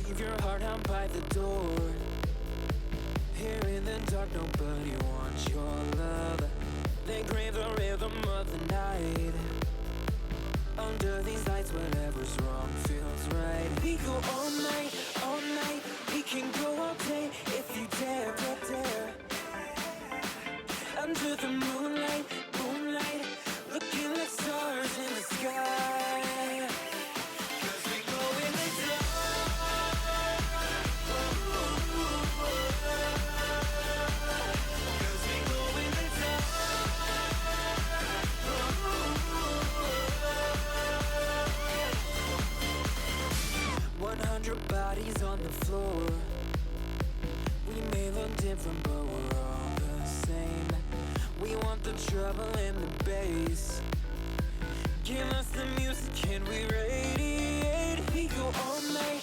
Leave your heart out by the door. Here in the dark, nobody wants your love. They crave the rhythm of the night. Under these lights, whatever's wrong feels right. We go all night, all night. We can go all day if you dare, dare. Under the moonlight, moonlight, looking like stars in the sky. 'Cause we glow in the dark. 'Cause we glow in the dark. 100 bodies on the floor. We may look different, but we're all the same. We want the trouble and the bass. Give us the music and we radiate. We go all night.